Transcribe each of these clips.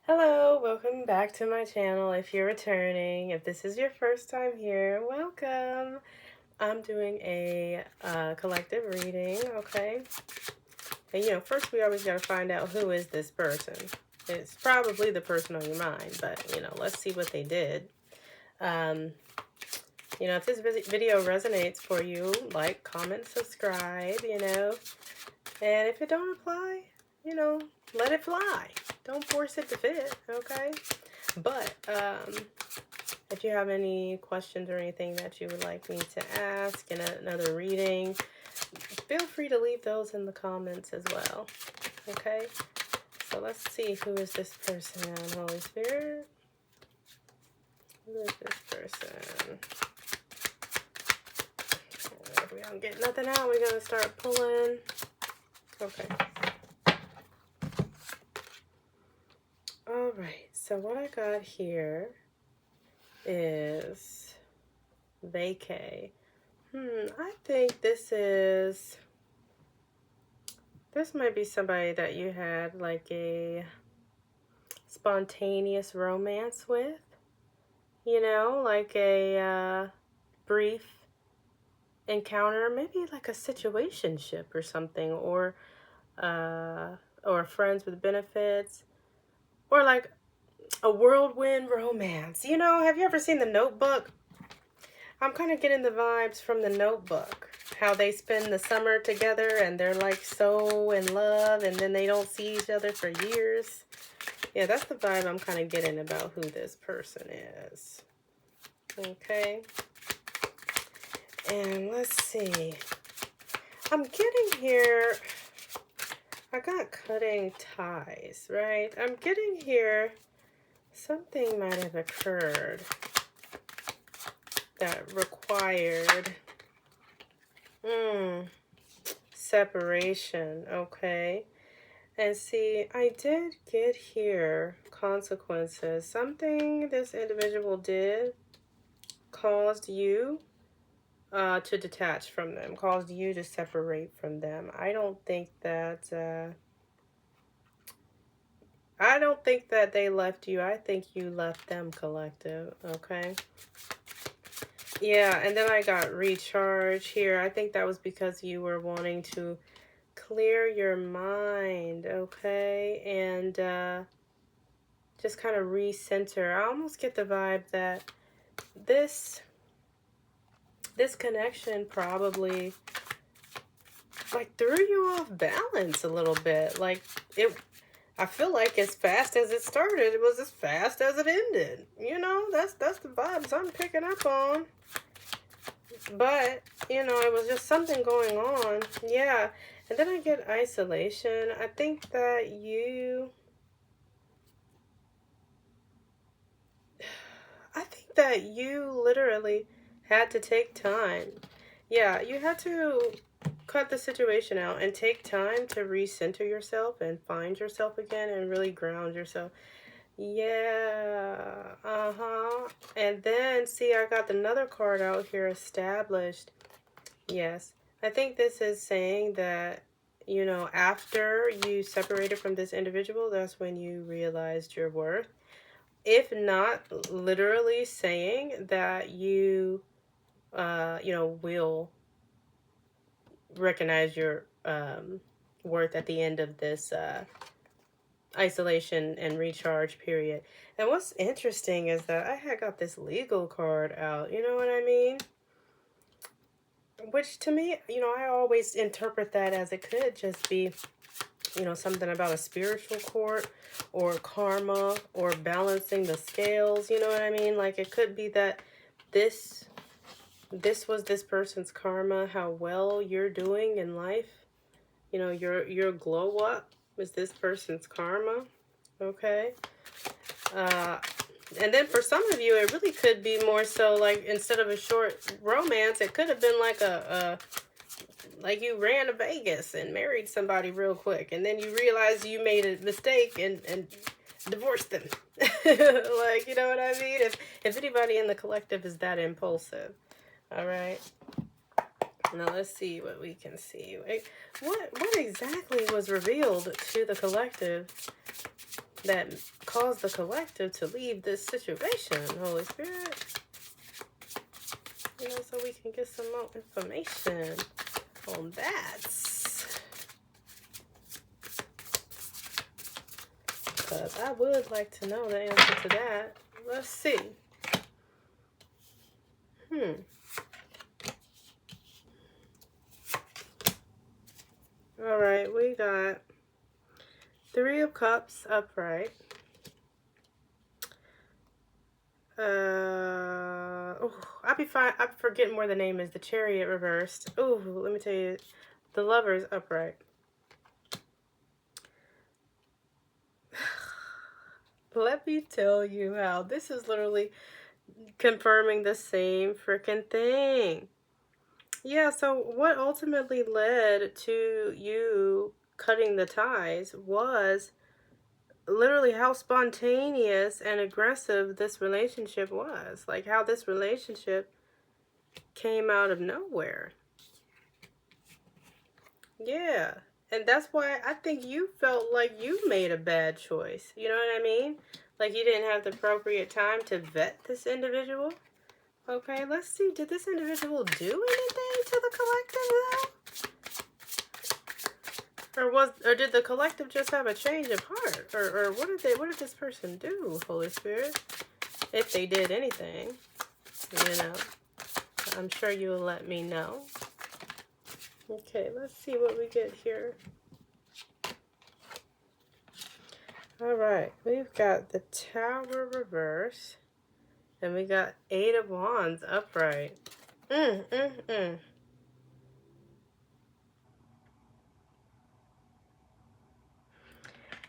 Hello, welcome back to my channel. If you're returning, if this is your first time here, welcome. I'm doing a collective reading, okay? And first we always got to find out who is this person. It's probably the person on your mind, but let's see what they did. If this video resonates for you, like, comment, subscribe, and if it don't apply, let it fly. Don't force it to fit, okay? But if you have any questions or anything that you would like me to ask in another reading, feel free to leave those in the comments as well, okay? So let's see, who is this person, Holy Spirit? Who is this person? If we don't get nothing out, we're going to start pulling. Okay. Alright, so what I got here is vacay. I think this might be somebody that you had like a spontaneous romance with, like a brief encounter, maybe like a situationship or something, or friends with benefits, or like a whirlwind romance. Have you ever seen The Notebook? I'm kind of getting the vibes from The Notebook. How they spend the summer together and they're like so in love and then they don't see each other for years. Yeah, that's the vibe I'm kind of getting about who this person is. Okay. And let's see. I'm getting here, I got cutting ties, right? I'm getting here, something might have occurred that required separation, okay? And see, I did get here consequences. Something this individual did caused you to detach from them, caused you to separate from them. I don't think that they left you. I think you left them, collective, okay? Yeah, and then I got recharge here. I think that was because you were wanting to clear your mind, okay? And just kind of recenter. I almost get the vibe that this connection probably like threw you off balance a little bit. Like I feel like as fast as it started, it was as fast as it ended. That's the vibes I'm picking up on. But, it was just something going on. Yeah. And then I get isolation. I think that you literally had to take time. Yeah, you had to cut the situation out and take time to recenter yourself and find yourself again and really ground yourself. Yeah, And then, see, I got another card out here, established. Yes, I think this is saying that, after you separated from this individual, that's when you realized your worth. If not literally saying that you, will recognize your worth at the end of this isolation and recharge period. And what's interesting is that I had got this legal card out, you know what I mean? Which to me, I always interpret that as it could just be, something about a spiritual court or karma or balancing the scales, you know what I mean? Like it could be that this was this person's karma, how well you're doing in life. Your glow up is this person's karma, okay? And then for some of you, it really could be more so like instead of a short romance, it could have been like like you ran to Vegas and married somebody real quick. And then you realize you made a mistake and divorced them. Like, you know what I mean? If anybody in the collective is that impulsive. All right. Now let's see what we can see. What exactly was revealed to the collective that caused the collective to leave this situation, Holy Spirit. You know, so we can get some more information on that. Because I would like to know the answer to that. Let's see. Alright, we got 3 of Cups upright. I'm forgetting where the name is. The Chariot reversed. Oh, let me tell you. The Lovers upright. Let me tell you how this is literally confirming the same freaking thing. Yeah, so what ultimately led to you cutting the ties was literally how spontaneous and aggressive this relationship was. Like how this relationship came out of nowhere. Yeah. And that's why I think you felt like you made a bad choice. You know what I mean? Like you didn't have the appropriate time to vet this individual. Okay, let's see. Did this individual do anything to the collective though? Or did the collective just have a change of heart? Or what did this person do, Holy Spirit? If they did anything, you know. I'm sure you will let me know. Okay, let's see what we get here. Alright, we've got the Tower reverse. And we got 8 of Wands upright.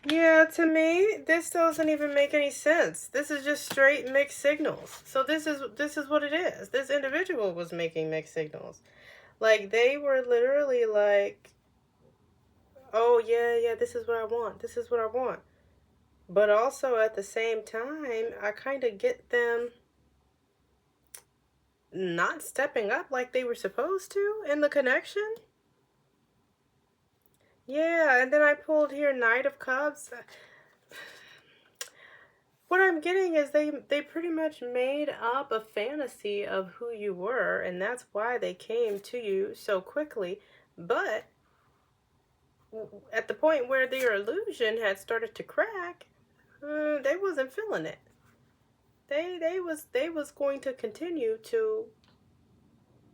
Yeah, to me, this doesn't even make any sense. This is just straight mixed signals. So this is what it is. This individual was making mixed signals. Like they were literally like, oh yeah, this is what I want. This is what I want. But also at the same time, I kind of get them not stepping up like they were supposed to in the connection. Yeah, and then I pulled here Knight of Cups. What I'm getting is they pretty much made up a fantasy of who you were, and that's why they came to you so quickly. But at the point where their illusion had started to crack, they wasn't feeling it. They was going to continue to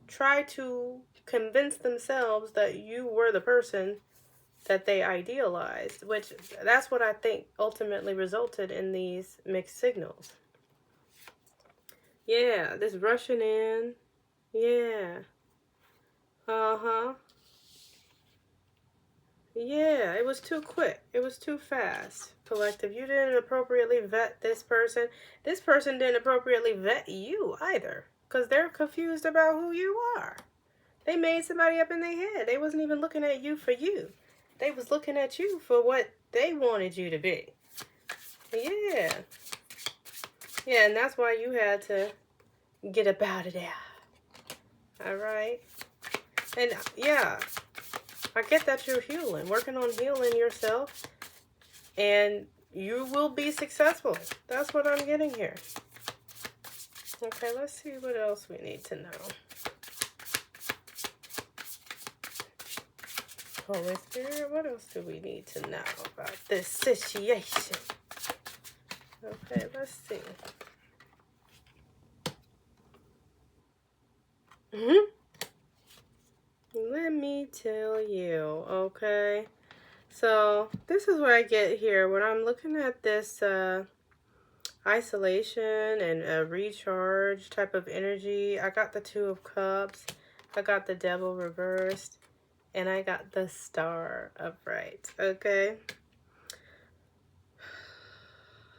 try to convince themselves that you were the person that they idealized, which that's what I think ultimately resulted in these mixed signals. Yeah, this rushing in. Yeah. Yeah, it was too quick. It was too fast. Collective, you didn't appropriately vet this person. This person didn't appropriately vet you either, because they're confused about who you are. They made somebody up in their head. They wasn't even looking at you for you. They was looking at you for what they wanted you to be. Yeah. Yeah, and that's why you had to get up out of there. Alright? And yeah, I get that you're healing, working on healing yourself, and you will be successful. That's what I'm getting here. Okay, let's see what else we need to know. Holy Spirit, what else do we need to know about this situation? Okay, let's see. Let me tell you, okay? So, this is what I get here when I'm looking at this isolation and recharge type of energy. I got the 2 of Cups. I got the Devil reversed. And I got the Star upright, okay?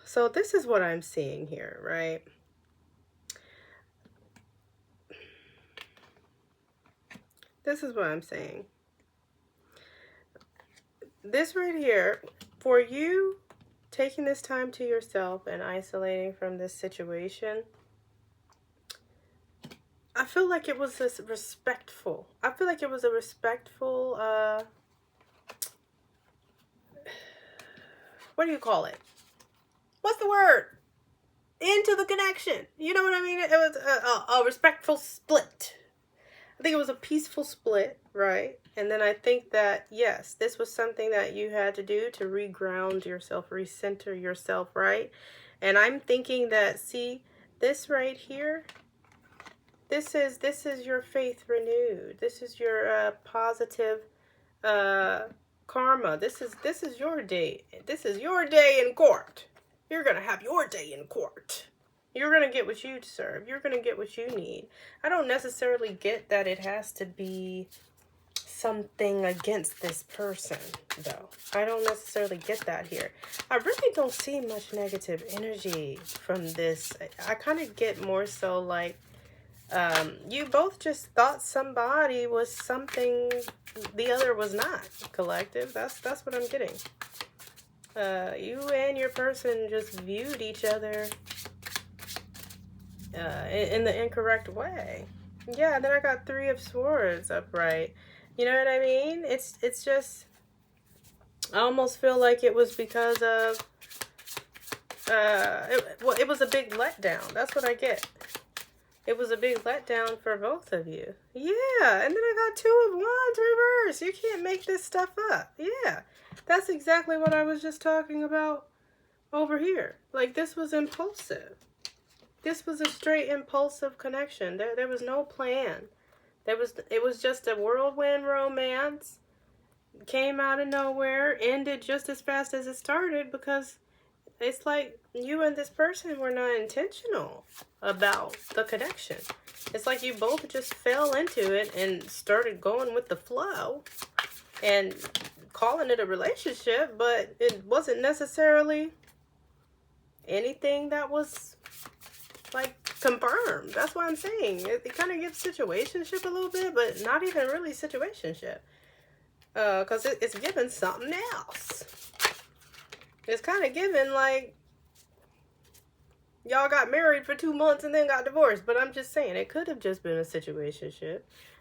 So this is what I'm seeing here, right? This is what I'm saying. This right here, for you taking this time to yourself and isolating from this situation, I feel like it was this respectful. I feel like it was a respectful, what do you call it? what's the word? Into the connection. You know what I mean? It was a respectful split. I think it was a peaceful split, right? And then I think that, yes, this was something that you had to do to reground yourself, recenter yourself, right? And I'm thinking that, see, this right here, this is your faith renewed. This is your positive karma. This is your day. This is your day in court. You're going to have your day in court. You're going to get what you deserve. You're going to get what you need. I don't necessarily get that it has to be something against this person, though. I don't necessarily get that here. I really don't see much negative energy from this. I kind of get more so like you both just thought somebody was something the other was not, collective. That's what I'm getting. You and your person just viewed each other in the incorrect way. Yeah, then I got 3 of Swords upright. You know what I mean? It's just, I almost feel like it was because of, it was a big letdown. That's what I get. It was a big letdown for both of you. Yeah, and then I got 2 of Wands reverse. You can't make this stuff up. Yeah, that's exactly what I was just talking about over here. Like, this was impulsive. This was a straight impulsive connection. There was no plan. It was just a whirlwind romance. Came out of nowhere, ended just as fast as it started, because it's like you and this person were not intentional about the connection. It's like you both just fell into it and started going with the flow and calling it a relationship, but it wasn't necessarily anything that was like confirmed. That's what I'm saying. It kind of gives situationship a little bit, but not even really situationship. Because it's given something else. It's kind of given like y'all got married for 2 months and then got divorced. But I'm just saying, it could have just been a situationship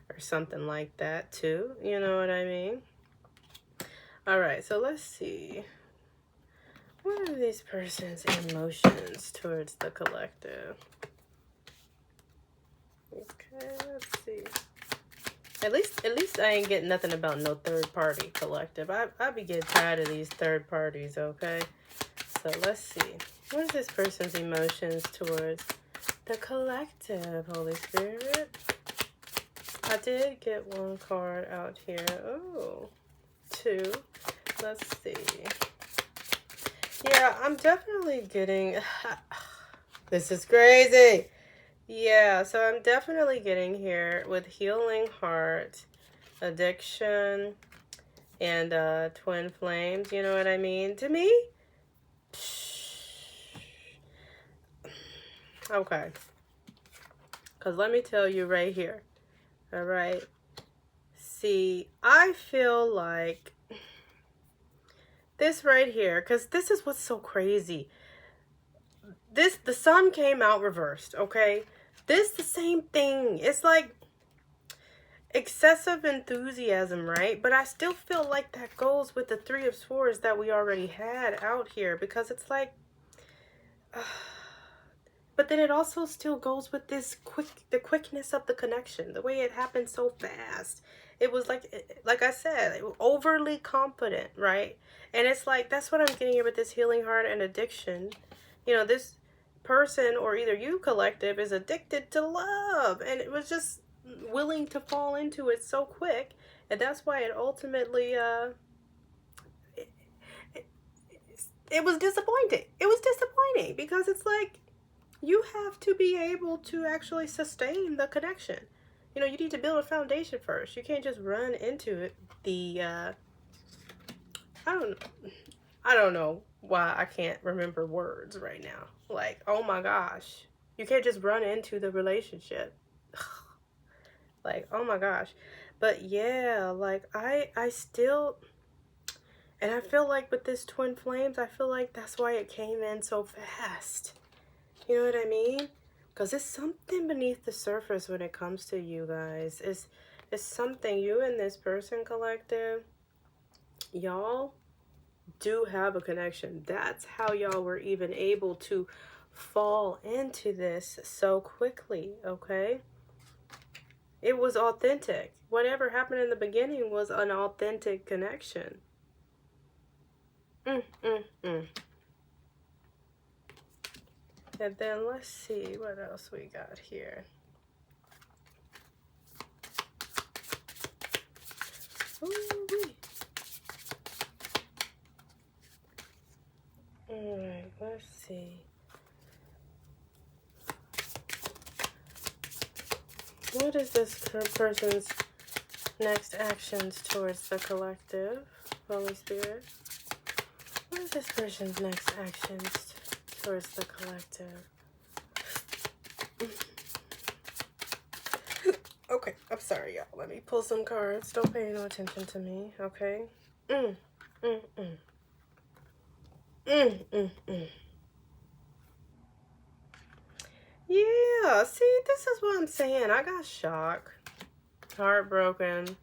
or something like that too. You know what I mean? Alright, so let's see. What are these person's emotions towards the collective? Okay, let's see. At least I ain't getting nothing about no third party collective. I be getting tired of these third parties, okay? So let's see. What is this person's emotions towards the collective, Holy Spirit? I did get 1 card out here. Oh, 2. Let's see. Yeah, I'm definitely getting... This is crazy. Yeah, so I'm definitely getting here with healing heart, addiction, and twin flames. You know what I mean? To me, okay. Because let me tell you right here. All right. See, I feel like this right here, because this is what's so crazy. The sun came out reversed, okay? This the same thing. It's like excessive enthusiasm, right? But I still feel like that goes with the 3 of Swords that we already had out here, because it's like, but then it also still goes with this the quickness of the connection, the way it happened so fast. It was like I said, overly confident, right? And it's like, that's what I'm getting here with this healing heart and addiction. You know, this person, or either you, collective, is addicted to love, and it was just willing to fall into it so quick, and that's why it ultimately it was disappointing. It was disappointing because it's like, you have to be able to actually sustain the connection. You know, you need to build a foundation first. You can't just run into it. I don't know why I can't remember words right now. Like, oh my gosh. You can't just run into the relationship. Like, oh my gosh. But yeah, like, I still, and I feel like with this twin flames, I feel like that's why it came in so fast. You know what I mean? Because it's something beneath the surface when it comes to you guys. It's something, you and this person, collective, y'all do have a connection. That's how y'all were even able to fall into this so quickly, okay? It was authentic. Whatever happened in the beginning was an authentic connection. And then let's see what else we got here. Ooh-wee. Alright, let's see. What is this person's next actions towards the collective? Holy Spirit. What is this person's next actions towards the collective? Okay, I'm sorry, y'all. Let me pull some cards. Don't pay no attention to me, okay? Yeah, see, this is what I'm saying. I got shocked, heartbroken,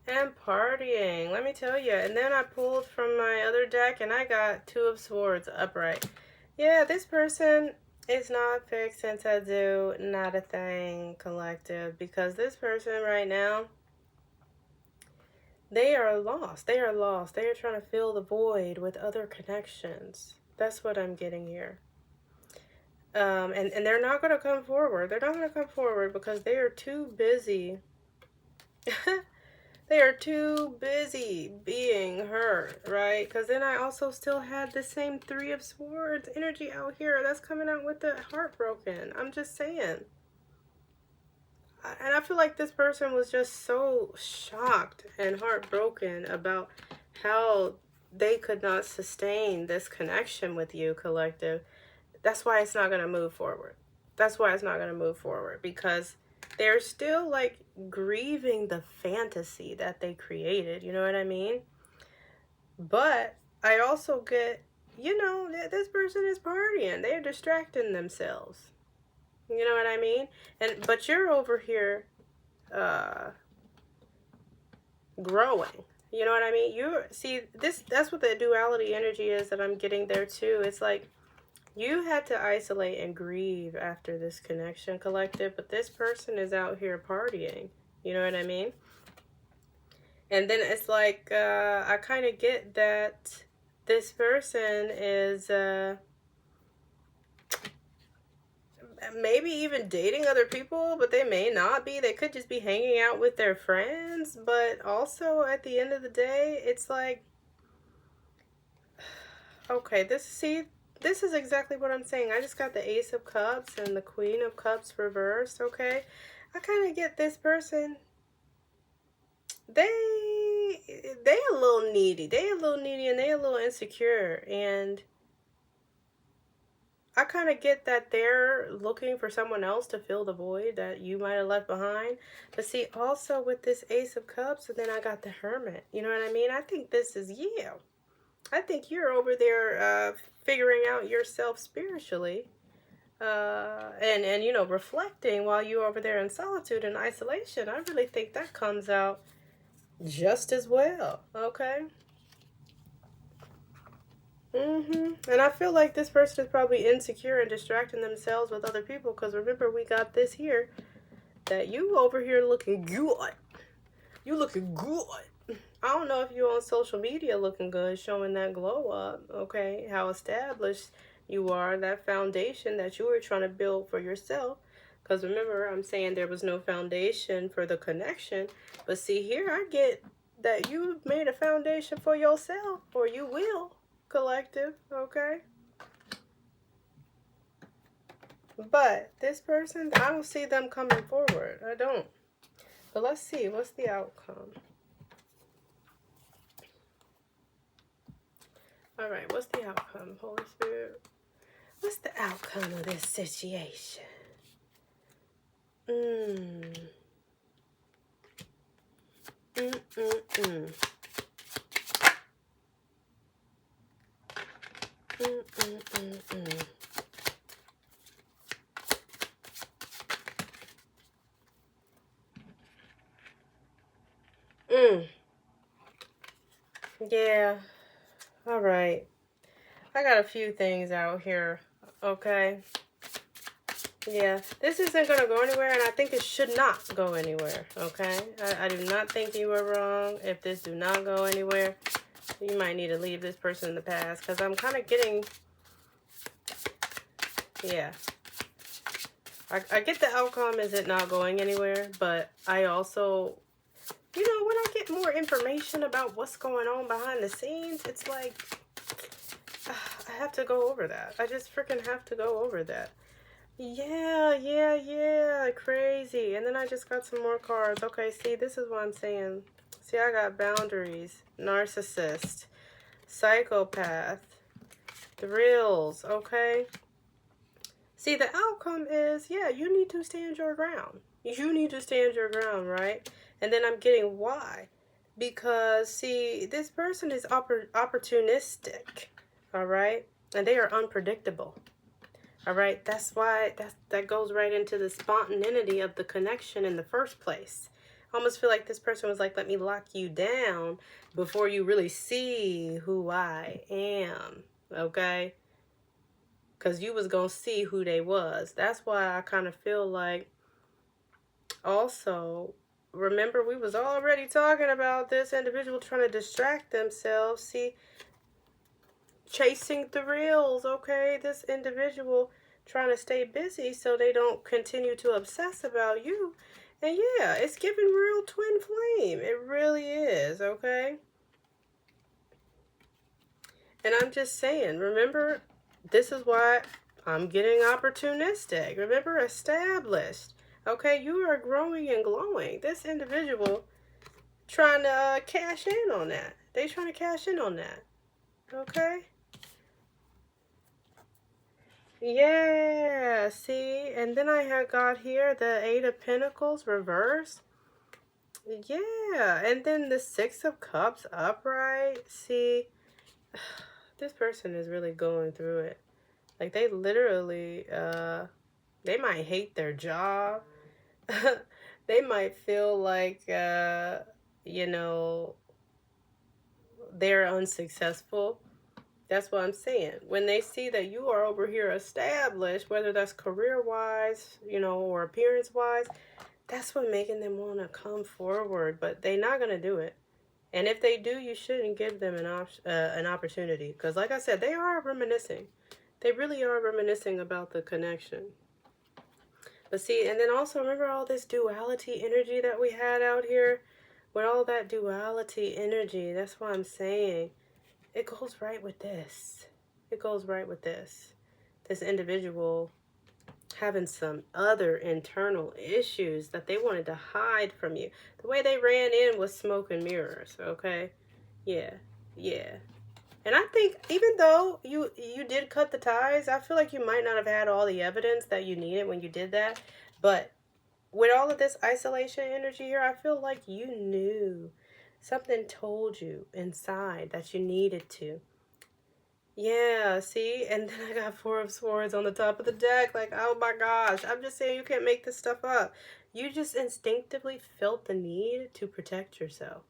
and partying. Let me tell you. And then I pulled from my other deck, and I got Two of Swords upright. Yeah, this person is not fixing to do not a thing, collective, because this person right now, they are lost. They are lost. They are trying to fill the void with other connections. That's what I'm getting here. And they're not going to come forward. They're not going to come forward because they are too busy. They are too busy being hurt, right? Because then I also still had the same Three of Swords energy out here. That's coming out with the heartbroken. I'm just saying. And I feel like this person was just so shocked and heartbroken about how they could not sustain this connection with you, collective. That's why it's not going to move forward. That's why it's not going to move forward, because they're still like grieving the fantasy that they created. You know what I mean? But I also get, you know, that this person is partying. They're distracting themselves. You know what I mean? But you're over here growing. You know what I mean? That's what the duality energy is that I'm getting there too. It's like you had to isolate and grieve after this connection, collective, but this person is out here partying. You know what I mean? And then it's like, I kind of get that this person is maybe even dating other people, but they may not be. They could just be hanging out with their friends. But also, at the end of the day, it's like, okay, this is exactly what I'm saying. I just got the Ace of Cups and the Queen of Cups reversed, okay? I kind of get this person. They a little needy. They a little needy and they a little insecure. And I kind of get that they're looking for someone else to fill the void that you might have left behind. But see, also with this Ace of Cups, and then I got the Hermit. You know what I mean? I think this is you. I think you're over there figuring out yourself spiritually. And you know, reflecting while you're over there in solitude and isolation. I really think that comes out just as well, okay? And I feel like this person is probably insecure and distracting themselves with other people, because remember, we got this here, that you over here looking good. You looking good. I don't know if you on social media looking good, showing that glow up, okay? How established you are, that foundation that you were trying to build for yourself. Because remember, I'm saying there was no foundation for the connection. But see, here I get that you've made a foundation for yourself, or you will, collective, okay? But this person, I don't see them coming forward. I don't. But let's see, what's the outcome? All right, what's the outcome, Holy Spirit? What's the outcome of this situation? Yeah. All right. I got a few things out here. Okay. Yeah, this isn't going to go anywhere, and I think it should not go anywhere, okay? I do not think you were wrong. If this do not go anywhere, you might need to leave this person in the past, because I'm kind of getting, yeah. I get the outcome is it not going anywhere, but I also, you know, when I get more information about what's going on behind the scenes, it's like, I have to go over that. I just freaking have to go over that. Yeah, crazy. And then I just got some more cards. Okay, see, this is what I'm saying. See, I got boundaries, narcissist, psychopath, thrills, okay? See, the outcome is, yeah, you need to stand your ground. You need to stand your ground, right? And then I'm getting why. Because, see, this person is opportunistic, all right? And they are unpredictable. All right, that's why that goes right into the spontaneity of the connection in the first place. I almost feel like this person was like, let me lock you down before you really see who I am, okay? Because you was going to see who they was. That's why I kind of feel like, also, remember we was already talking about this individual trying to distract themselves. See, chasing thrills, okay? This individual trying to stay busy so they don't continue to obsess about you. And yeah, it's giving real twin flame. It really is, okay? And I'm just saying, remember, this is why I'm getting opportunistic. Remember, established. Okay, you are growing and glowing. This individual trying to cash in on that. They trying to cash in on that. Okay? Yeah, see, and then I had got here the Eight of Pentacles reversed. Yeah, and then the Six of Cups upright. See, this person is really going through it. Like, they literally, they might hate their job. They might feel like, you know, they're unsuccessful. That's what I'm saying. When they see that you are over here established, whether that's career-wise, you know, or appearance-wise, that's what making them want to come forward. But they're not going to do it. And if they do, you shouldn't give them an opportunity. Because like I said, they are reminiscing. They really are reminiscing about the connection. But see, and then also remember all this duality energy that we had out here? With all that duality energy, that's what I'm saying. It goes right with this. It goes right with this. This individual having some other internal issues that they wanted to hide from you. The way they ran in was smoke and mirrors, okay? Yeah. And I think even though you did cut the ties, I feel like you might not have had all the evidence that you needed when you did that. But with all of this isolation energy here, I feel like you knew. Something told you inside that you needed to. Yeah, see? And then I got Four of Swords on the top of the deck. Like, oh my gosh. I'm just saying you can't make this stuff up. You just instinctively felt the need to protect yourself.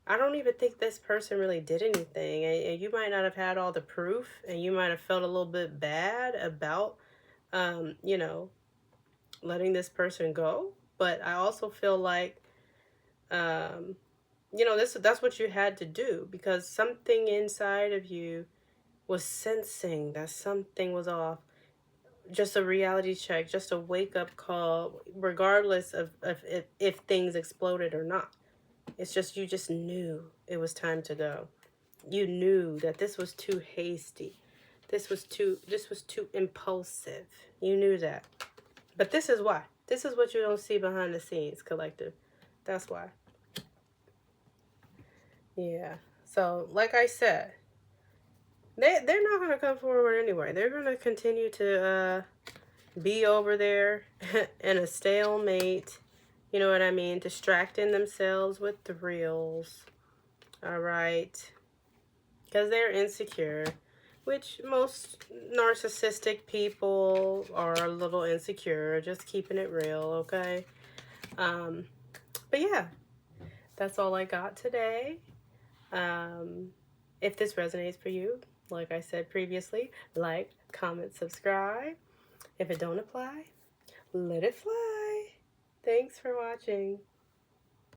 I don't even think this person really did anything. And you might not have had all the proof. And you might have felt a little bit bad about, you know, letting this person go. But I also feel like, you know, that's what you had to do, because something inside of you was sensing that something was off. Just a reality check, just a wake-up call, regardless of if things exploded or not. It's just, you just knew it was time to go. You knew that this was too hasty. This was too impulsive. You knew that. But this is why. This is what you don't see behind the scenes, collective. That's why. Yeah. So, like I said, they're not going to come forward anyway. They're going to continue to be over there in a stalemate. You know what I mean? Distracting themselves with thrills. All right. Because they're insecure. Which most narcissistic people are a little insecure. Just keeping it real, okay? But yeah. That's all I got today. If this resonates for you, like I said previously, like, comment, subscribe. If it don't apply, let it fly. Thanks for watching.